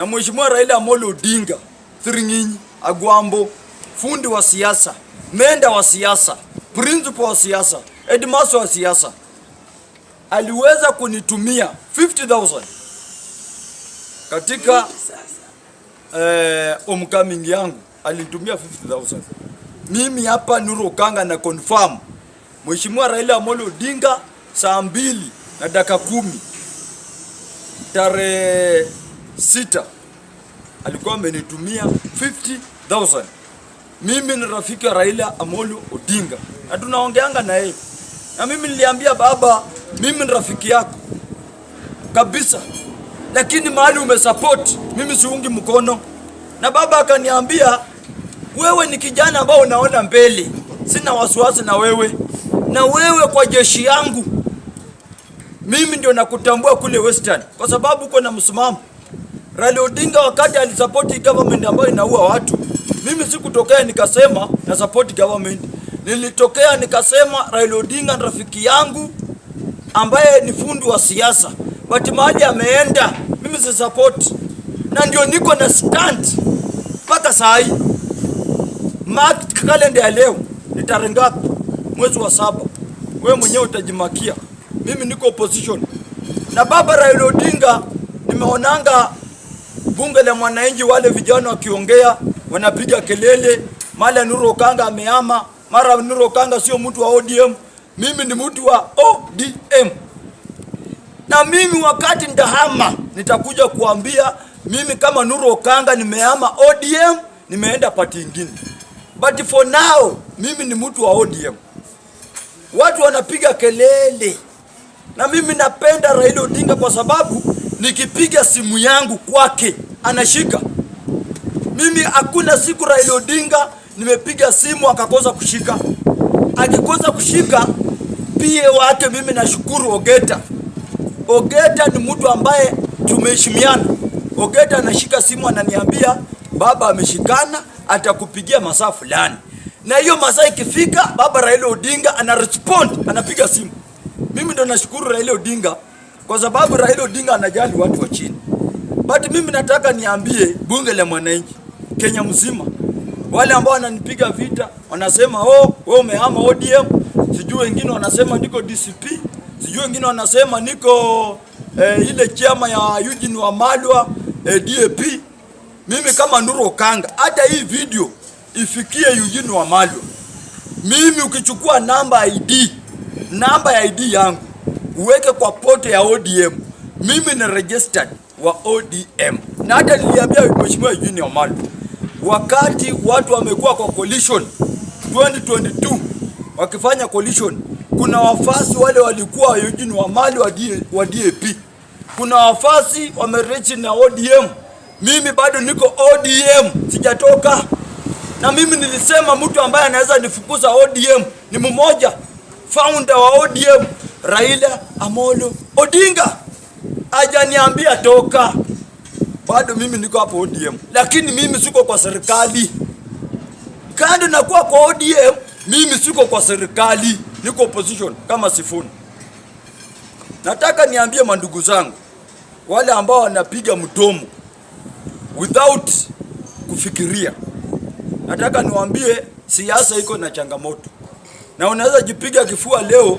na Mheshimiwa Raila Amolo Odinga, Thiring'inyi, Agwambo, fundi wa siasa, menda wa siasa, principal wa siasa, headmaster wa siasa, aliweza kunitumia 50,000 katika homecoming yangu. Alinitumia 50,000. Mimi hapa Nuru Okanga na confirm Mheshimiwa Raila Amolo Odinga saa 2:10 tarehe 6 alikuwa amenitumia 50,000. Mimi ni rafiki wa Raila Amolo Odinga na tunaongeanga na yeye, na mimi niliambia baba, mimi ni rafiki yako kabisa, lakini mahali umesupport mimi siungi mkono. Na baba akaniambia, wewe ni kijana ambao unaona mbele, sina wasiwasi na wewe, na wewe kwa jeshi yangu mimi ndio nakutambua kule Western kwa sababu uko na msimamo. Raila Odinga wakati alisupport government ambayo inaua watu, mimi sikutokea nikasema na support government. Nilitokea nikasema Raila Odinga ni rafiki yangu ambaye ni fundi wa siasa, but mahali ameenda mimi si support, na ndio niko na stand mpaka saa hii. Mark calendar ya leo ni tarehe ngapi? Mwezi wa 7. Wewe mwenyewe utajimakia. Mimi niko opposition na baba Raila Odinga. Nimeonanga bunge la mwananchi wale vijana wakiongea wanapiga kelele, mara Nuru Okanga amehama, mara Nuru Okanga sio mtu wa ODM. Mimi ni mtu wa ODM, na mimi wakati ndahama nitakuja kuambia mimi kama Nuru Okanga nimehama ODM, nimeenda party nyingine, but for now mimi ni mtu wa ODM. Watu wanapiga kelele na mimi napenda Raila Odinga kwa sababu nikipiga simu yangu kwake anashika. Mimi hakuna siku Raila Odinga nimepiga simu akakosa kushika. Akikosa kushika pia wake, mimi nashukuru Ogeta. Ogeta ni mtu ambaye tumeheshimiana. Ogeta anashika simu ananiambia, baba ameshikana, atakupigia masaa fulani. Na hiyo masaa ikifika, baba Raila Odinga anarespond, anapiga simu. Mimi ndo nashukuru Raila Odinga kwa sababu Raila Odinga anajali watu wa chini. But mimi nataka niambie bunge la mwananchi Kenya mzima, wale ambao wananipiga vita wanasema wewe umehama ODM, sijui wengine wanasema niko DCP, sijui wengine wanasema niko ile chama ya Eugene Wamalwa DAP. Mimi kama Nuru Okanga, hata hii video ifikie Eugene Wamalwa. Mimi ukichukua namba ya ID yangu uweke kwa poto ya ODM, mimi ni registered wa ODM. Na hata niliambia Mheshimiwa Eugene Wamalwa, wakati watu wamekuwa kwa coalition 2022 wakifanya coalition, kuna wafasi wale walikuwa Eugene Wamalwa wa DAP, kuna wafasi wamerechi na ODM. Mimi bado niko ODM, sijatoka. Na mimi nilisema mtu ambaye anaweza nifukuza ODM ni mmoja, founder wa ODM, Raila Amolo Odinga. Hajaniambia toka. Bado mimi niko hapo ODM, lakini mimi siko kwa serikali. Kando na kuwa kwa ODM, mimi siko kwa serikali, niko opposition kama Sifuni. Nataka niambie mandugu zangu wale ambao wanapiga mdomo without kufikiria. Nataka niwaambie siasa iko na changamoto, na unaweza jipiga kifua leo,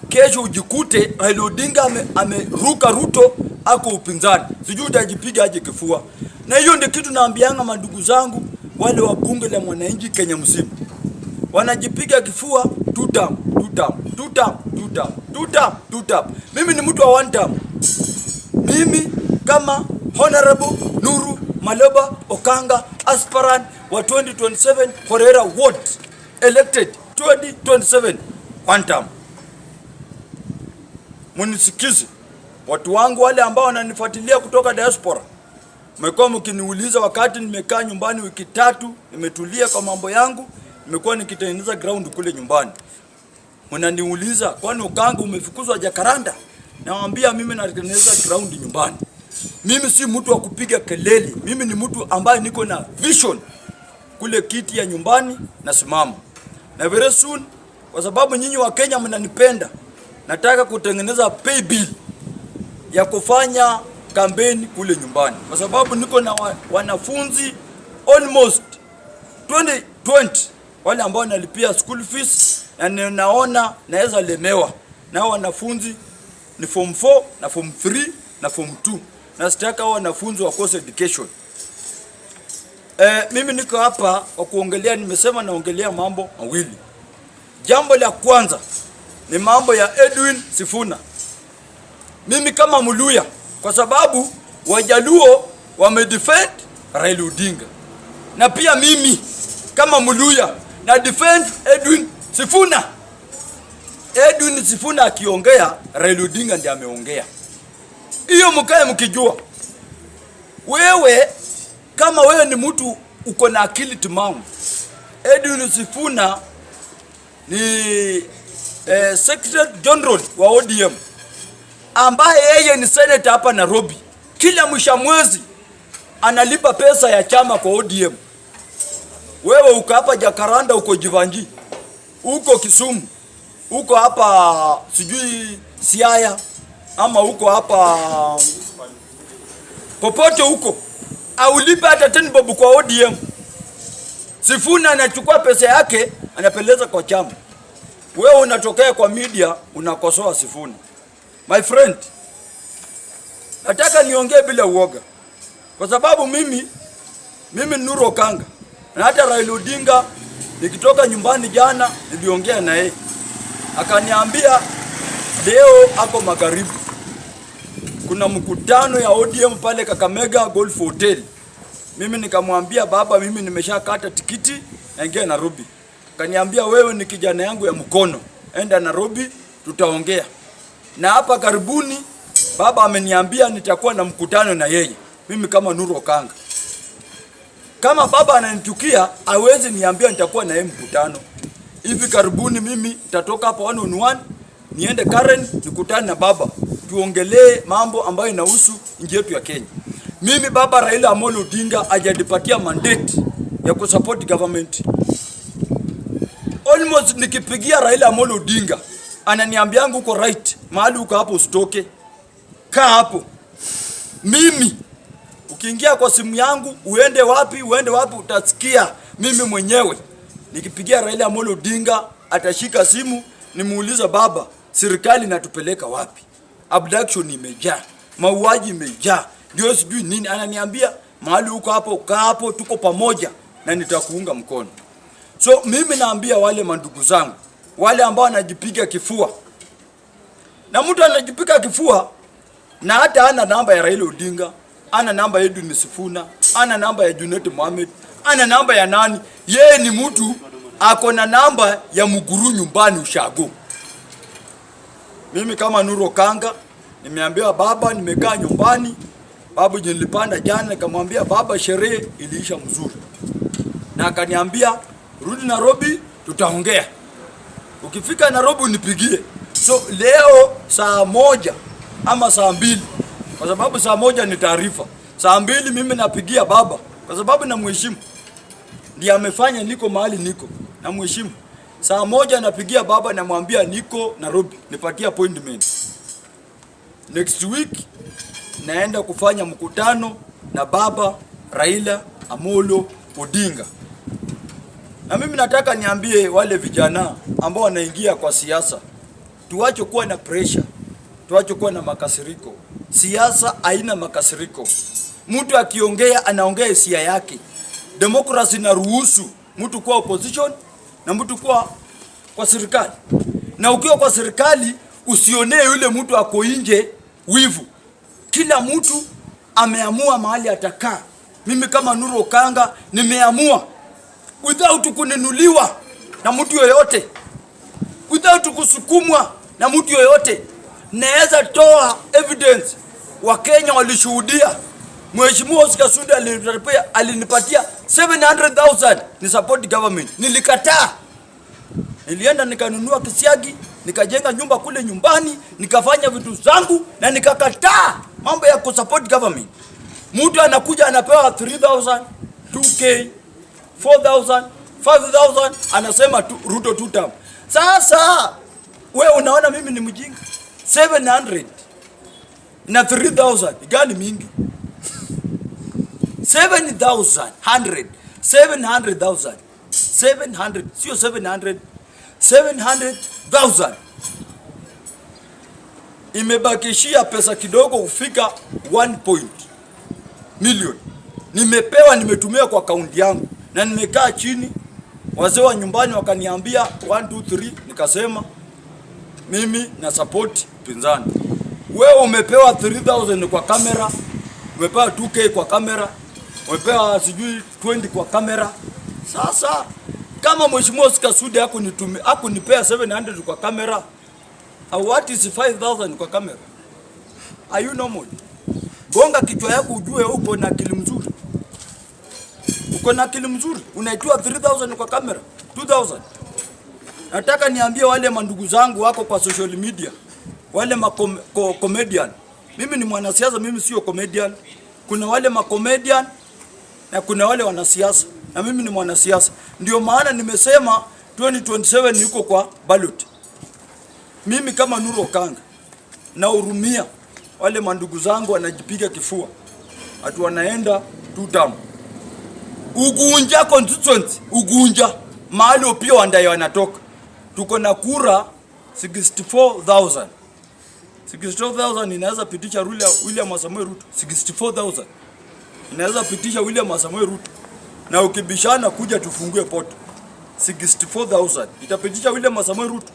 kesho ujikute Raila Odinga ameruka Ruto ako upinzani, sijui utajipiga aje kifua. Na hiyo ndio kitu naambianga mandugu zangu wale wa bunge la mwananchi Kenya mzima, wanajipiga kifua two term. Mimi ni mtu wa one term. Mimi kama Honorable Nuru Maloba Okanga, aspirant wa 2027 Horera Ward, elected 2027 one term. Munisikize watu wangu wale ambao wananifuatilia kutoka diaspora. Mmekuwa mkiniuliza wakati nimekaa nyumbani wiki 3, nimetulia kwa mambo yangu, nimekuwa nikitengeneza ground kule nyumbani. Mnaniuliza kwani Okanga umefukuzwa Jakaranda? Nawaambia mimi natengeneza ground nyumbani. Mimi si mtu wa kupiga kelele. Mimi ni mtu ambaye niko na vision kule kiti ya nyumbani na simama. Na very soon, kwa sababu nyinyi wa Kenya mnanipenda, nataka kutengeneza pay bill ya kufanya kampeni kule nyumbani, kwa sababu niko na wanafunzi almost 20 wale ambao nalipia school fees, na ninaona naweza lemewa na wanafunzi ni form 4 na form 3 na form 2, na sitaka wanafunzi wakose education. Mimi niko hapa kwa kuongelea, nimesema naongelea mambo mawili. Jambo la kwanza ni mambo ya Edwin Sifuna. Mimi kama Muluya, kwa sababu Wajaluo wamedefend Raila Odinga, na pia mimi kama Muluya na defend Edwin Sifuna. Edwin Sifuna akiongea, Raila Odinga ndiye ameongea. Hiyo mkae mkijua. Wewe kama wewe ni mtu uko na akili timamu, Edwin Sifuna ni Secretary General wa ODM ambaye yeye ni senator hapa Nairobi. Kila mwisho mwezi analipa pesa ya chama kwa ODM. Wewe uko hapa Jakaranda, uko Jivanji, uko Kisumu, uko hapa sijui Siaya, ama uko hapa popote huko, aulipe hata 10 bob kwa ODM. Sifuna anachukua pesa yake anapeleza kwa chama. Wewe unatokea kwa media unakosoa Sifuna. My friend, nataka niongee bila uoga, kwa sababu mimi Nuru Okanga, na hata Raila Odinga nikitoka nyumbani jana niliongea na yeye, akaniambia leo ako magharibi kuna mkutano ya ODM pale Kakamega Golf Hotel. Mimi nikamwambia baba, mimi nimeshakata tikiti naingia Nairobi. Akaniambia wewe ni kijana yangu ya mkono, enda Nairobi tutaongea. Na hapa karibuni baba ameniambia nitakuwa na mkutano na yeye. Mimi kama Nuru Okanga, kama baba ananitukia, hawezi niambia nitakuwa na yeye mkutano. Hivi karibuni mimi nitatoka hapa 1-on-1 niende Karen nikutane na baba, tuongelee mambo ambayo inahusu nchi yetu ya Kenya. Mimi baba Raila Amolo Odinga hajanipatia mandate ya kusupport government. Almost nikipigia Raila Amolo Odinga ananiambia uko right, mahali uko hapo usitoke, kaa hapo. Mimi ukiingia kwa simu yangu uende wapi utasikia mimi mwenyewe. Nikipigia Raila Amolo Odinga atashika simu, nimuuliza baba, serikali inatupeleka wapi? Abduction imejaa, mauaji imejaa, ndio sijui nini. Ananiambia mahali uko hapo kaa hapo, tuko pamoja na nitakuunga mkono. So mimi naambia wale mandugu zangu, wale ambao wanajipiga kifua, na mtu anajipiga kifua na hata ana namba ya Raila Odinga, ana namba ya Edwin Sifuna, ana namba ya Junet Mohamed, ana namba ya nani? Yeye ni mtu ako na namba ya Muguru nyumbani ushago. Mimi kama Nuru Okanga nimeambia baba, nimekaa nyumbani. Babu nilipanda jana nikamwambia baba, sherehe iliisha mzuri, na akaniambia rudi Nairobi tutaongea, ukifika Nairobi unipigie. So leo saa 1 ama saa 2, kwa sababu saa 1 ni taarifa, saa 2 mimi napigia baba, kwa sababu namheshimu, ndiye amefanya niko mahali niko, namheshimu. Saa 1 napigia baba, namwambia niko Nairobi, nipatie appointment. Next week naenda kufanya mkutano na baba Raila Amolo Odinga. Na mimi nataka niambie wale vijana ambao wanaingia kwa siasa, tuache kuwa na pressure, tuache kuwa na makasiriko. Siasa haina makasiriko. Mtu akiongea anaongea hisia yake. Democracy inaruhusu mtu kuwa opposition na mtu kuwa kwa serikali. Na ukiwa kwa serikali usionee yule mtu ako nje wivu. Kila mtu ameamua mahali atakaa. Mimi kama Nuru Okanga nimeamua without kuninuliwa na mtu yoyote, without kusukumwa na mtu yoyote. Naweza toa evidence, Wakenya walishuhudia. Mheshimiwa Oscar Sudi alinipatia 700,000 ni support government. Nilikataa. Nilienda nikanunua kisiagi, nikajenga nyumba kule nyumbani, nikafanya vitu zangu na nikakataa mambo ya kusupport government. Mtu anakuja anapewa 3,000, 2K, 4,000, 5,000, anasema Ruto 2 term. Sasa wewe unaona mimi ni mjinga? 700 na 3000 gani mingi? 700,000 700 sio 700, 700,000 imebakishia pesa kidogo kufika 1 million. Nimepewa, nimetumia kwa akaunti yangu, na nimekaa chini, wazee wa nyumbani wakaniambia 1 2 3, nikasema mimi na support pinzani. Wewe umepewa 3000 kwa kamera, umepewa 2k kwa kamera, umepewa sijui 20 kwa kamera. Sasa kama Mheshimiwa Oscar Sudi hakunipea 700 kwa kamera, what is 5000 kwa kamera? Are you normal? Gonga kichwa yako ujue uko na akili mzuri. Uko na akili mzuri, unaitoa 3000 kwa kamera, 2000. Nataka niambie wale mandugu zangu wako kwa social media, wale comedian. Mimi ni mwanasiasa, mimi sio comedian. Kuna wale comedian na kuna wale wanasiasa, na mimi ni mwanasiasa. Ndio maana nimesema 2027 niko kwa ballot. Mimi kama Nuru Okanga na hurumia wale mandugu zangu wanajipiga kifua ati wanaenda 2 term. Ugunja constituency, Ugunja mahali pia wandaye wanatoka. Tuko na kura 64,000. 64,000 inaweza pitisha William Samoei Ruto. 64,000 inaweza pitisha William Samoei Ruto. Na ukibishana kuja tufungue poto. 64,000 itapitisha William Samoei Ruto.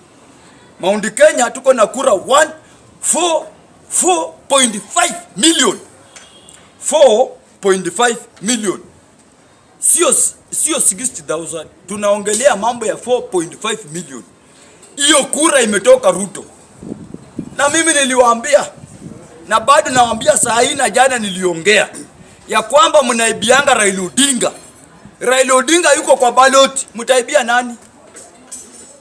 Mount Kenya tuko na kura 4.5 million. 4.5 million. Sio 60,000. Tunaongelea mambo ya 4.5 million. Hiyo kura imetoka Ruto. Na mimi niliwaambia, na bado nawaambia saa hii, na jana niliongea ya kwamba mnaibianga Raila Odinga. Raila Odinga yuko kwa ballot. Mtaibia nani?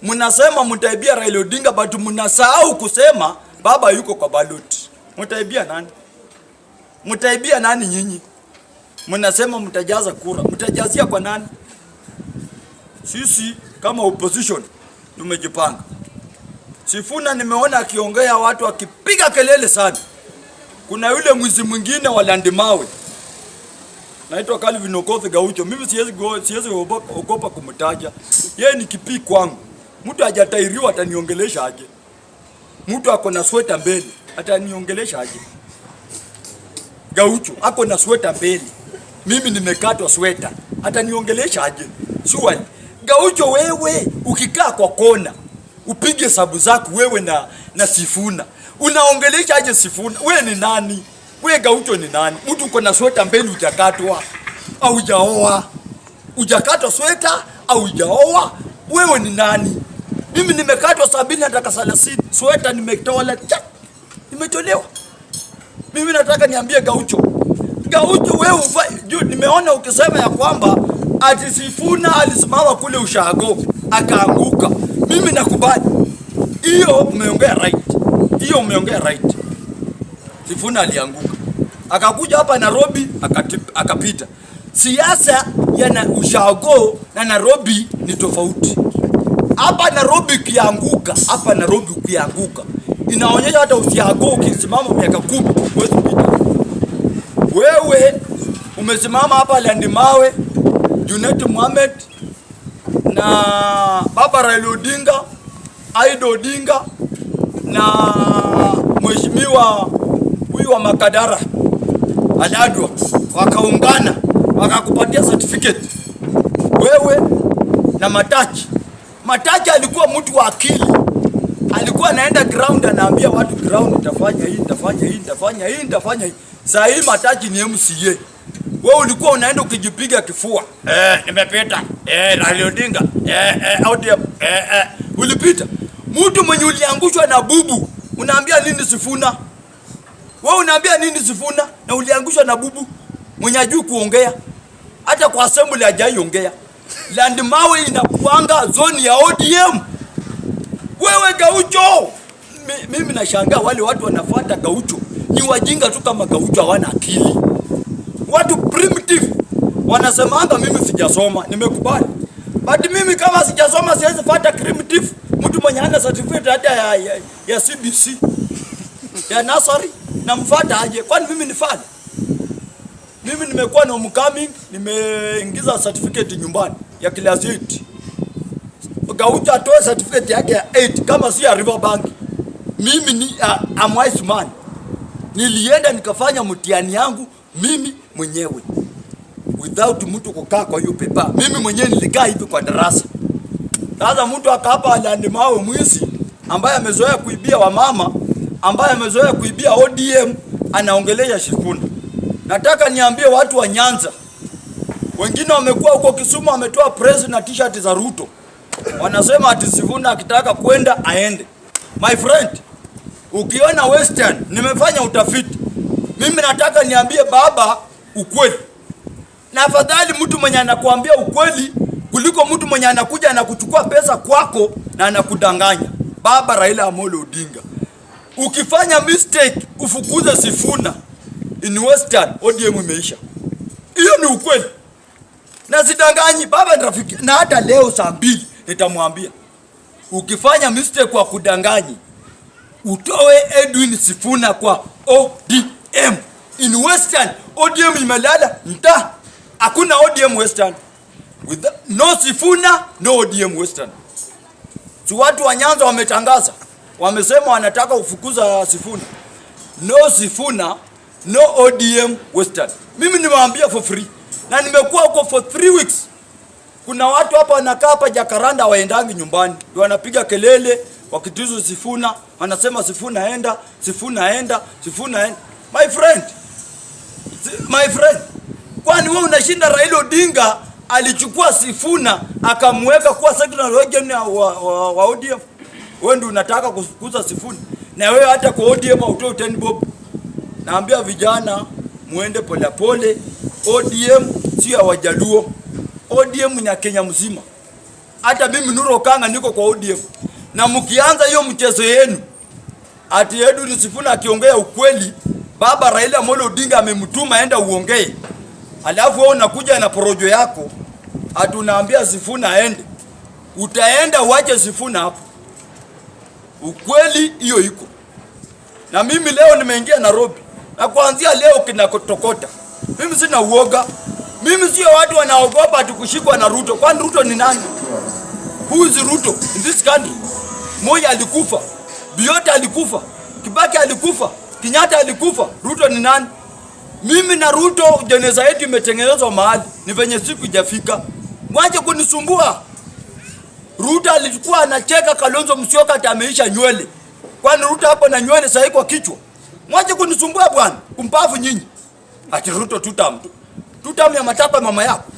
Mnasema mtaibia Raila Odinga, but mnasahau kusema baba yuko kwa ballot. Mtaibia nani? Mtaibia nani nyinyi? Mnasema mtajaza kura. Mtajazia kwa nani? Sisi kama opposition tumejipanga. Sifuna nimeona akiongea watu wakipiga kelele sana. Kuna yule mwizi mwingine wa Landimawe, naitwa Calvin Okoth Gaucho. Mimi siwezi ogopa kumtaja. Yeye ni kipi kwangu. Mtu hajatairiwa ataniongelesha aje? Mtu ako na sweta mbele ataniongelesha aje? Gaucho ako na sweta mbele, mimi nimekatwa sweta, ataniongelesha aje? Swali. Gaucho, wewe ukikaa kwa kona upige hesabu zako wewe na Sifuna, unaongelesha aje Sifuna? Wewe ni nani? Wewe Gaucho ni nani? Mtu uko na sweta mbele, hujakatwa au hujaoa? Hujakatwa sweta au hujaoa? Wewe ni nani? Mimi nimekatwa 70 nataka 30. Sweta nimetoa nimetolewa. Mimi nataka niambie Gaucho. Gaucho wewe nimeona ukisema ya kwamba ati Sifuna alisimama kule ushago akaanguka. Mimi nakubali. Hiyo umeongea right. Hiyo umeongea right. Sifuna alianguka. Akakuja hapa Nairobi akapita. Siasa ya ushago na Nairobi ni tofauti. Hapa Nairobi ukianguka, inaonyesha hata ushago ukisimama miaka 10 huwezi kupita. Wewe umesimama hapa Landimawe, Junet Mohamed na baba Raila Odinga, Aido Odinga na mheshimiwa huyu wa Makadara Adadwa wakaungana wakakupatia certificate. Wewe na Matachi alikuwa mtu wa akili. Alikuwa anaenda ground anaambia watu ground nitafanya hii, nitafanya hii. Sasa hii Matachi ni MCA. Wewe ulikuwa unaenda ukijipiga kifua. Nimepita. Raila Odinga. ODM. Ulipita. Mtu mwenye uliangushwa na bubu, unaambia nini Sifuna? Wewe unaambia nini Sifuna na uliangushwa na bubu? Mwenye hajui kuongea. Hata kwa assembly hajaiongea. Landimawe inakuanga zone ya ODM. Wewe Gaucho, mimi nashangaa wale watu wanafuata Gaucho ni wajinga tu kama Gaucho, hawana akili. Watu primitive wanasemanga mimi sijasoma, nimekubali. But mimi kama sijasoma siwezi fuata primitive. Mtu mwenye hana certificate hata ya CBC ya nursery namfuata aje? Kwani mimi ni fala? Mimi nimekuwa na homecoming, nimeingiza certificate nyumbani ya class 8. Gaucho atoe certificate yake ya 8 kama si ya Riverbank. Mimi ni I'm wise man. Nilienda nikafanya mtihani yangu mimi mwenyewe without mtu kukaa kwa hiyo pepa. Mimi mwenyewe nilikaa hivi kwa darasa. Sasa mtu akapa aliandimawe mwizi ambaye amezoea kuibia wamama, ambaye amezoea kuibia ODM, anaongelea Sifuna. Nataka niambie watu wa Nyanza, wengine wamekuwa huko Kisumu, wametoa press na t-shirt za Ruto, wanasema ati Sifuna akitaka kwenda aende. My friend, ukiona Western, nimefanya utafiti. Mimi nataka niambie baba ukweli. Na afadhali mtu mwenye anakuambia ukweli kuliko mtu mwenye anakuja anakuchukua pesa kwako na anakudanganya. Baba Raila Amolo Odinga, ukifanya mistake ufukuze Sifuna in Western, ODM imeisha. Hiyo ni ukweli. Na sidanganyi, baba ni rafiki. Na hata leo saa 2 nitamwambia, ukifanya mistake kwa kudanganyi, utoe Edwin Sifuna kwa ODM. In Western, ODM imelala nta. Hakuna ODM Western. With no Sifuna, no ODM Western. So watu wa Nyanza wametangaza, wamesema wanataka kufukuza Sifuna. No Sifuna, no ODM Western. Mimi nimewaambia for free. Na nimekuwa huko for 3 weeks. Kuna watu hapa wanakaa hapa Jacaranda waendangi nyumbani. Ndio wanapiga kelele wakitizo Sifuna, wanasema Sifuna enda, Sifuna enda, Sifuna enda. My friend, kwani wewe unashinda Raila Odinga alichukua Sifuna akamweka kuwa secretary general wa ODM? Wewe ndio unataka kufukuza Sifuna. Na wewe hata kwa ODM autoe 10 bob. Naambia vijana muende pole pole. ODM si ya Wajaluo. ODM ni ya Kenya mzima. Hata mimi Nuru Okanga niko kwa ODM. Na mkianza hiyo mchezo yenu ati Edwin Sifuna akiongea ukweli, baba Raila Amolo Odinga amemtuma aenda uongee, alafu wewe unakuja na porojo yako ati unaambia Sifuna aende, utaenda uache Sifuna hapo. Ukweli hiyo iko. Na mimi leo nimeingia Nairobi, na kuanzia leo kinakotokota. Mimi sina uoga. Mimi sio watu wanaogopa tukushikwa na Ruto. Kwani Ruto ni nani? Who is Ruto in this country? Moi alikufa, Biota alikufa, Kibaki alikufa, Kenyatta alikufa. Ruto ni nani? Mimi na Ruto jeneza yetu imetengenezwa mahali, ni venye siku ijafika. Mwache kunisumbua. Ruto alikuwa anacheka Kalonzo Musyoka ati ameisha nywele. Kwani Ruto hapo na nywele sahi kwa kichwa? Mwache kunisumbua bwana, kumpavu nyinyi. Ati Ruto tutam ya matapa mama yako.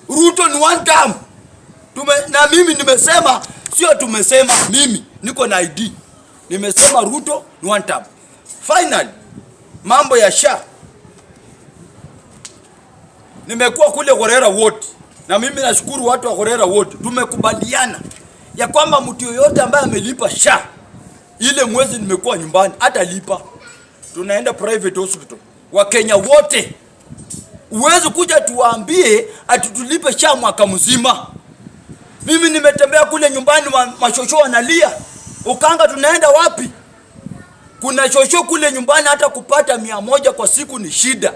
Ruto ni one time. Na mimi nimesema, sio tumesema, mimi niko na ID. Nimesema Ruto ni one time. Finally, mambo ya SHA. Nimekuwa kule Gorera wote. Na mimi nashukuru watu wa Gorera wote. Tumekubaliana ya kwamba mtu yoyote ambaye amelipa SHA ile mwezi nimekuwa nyumbani hata lipa, tunaenda private hospital. Wa Kenya wote. Uwezi kuja tuwaambie atutulipe SHA mwaka mzima. Mimi nimetembea kule nyumbani mashosho wanalia. Ukanga tunaenda wapi? Kuna shosho kule nyumbani hata kupata 100 kwa siku ni shida.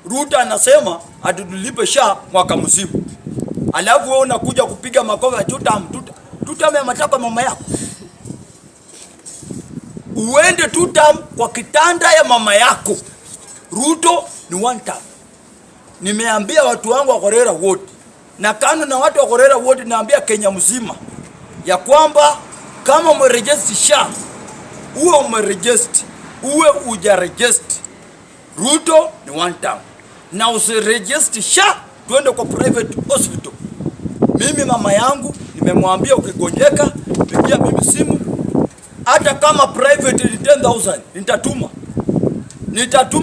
Ruto anasema atutulipe SHA mwaka mzima. Alafu wewe unakuja kupiga makofi tutam ya matapa mama yako. Uende tutam kwa kitanda ya mama yako. Ruto ni one time. Nimeambia watu wangu wa Gorera wote, na kando na watu wa Gorera wote naambia Kenya mzima ya kwamba kama umeregister SHA, uwe umeregister, uwe ujaregister, Ruto ni one time. Na usiregister SHA, tuende kwa private hospital. Mimi mama yangu nimemwambia ukigonjeka pigia mimi simu, hata kama private ni 10,000 nitatuma.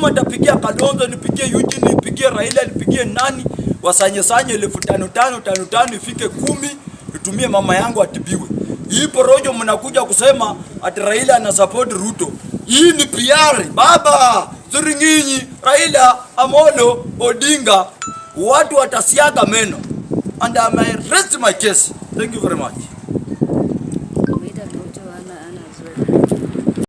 Nitapigia Kalonzo, nipigie Eugene, nipigie Raila, nipigie nani, wasanye 5,500 ifike 10, nitumie mama yangu atibiwe. Hii porojo mnakuja kusema ati Raila ana support Ruto. Hii ni PR. Baba Siringinyi, Raila Amolo Odinga, watu watasiaga meno. And I may rest my case. Thank you very much.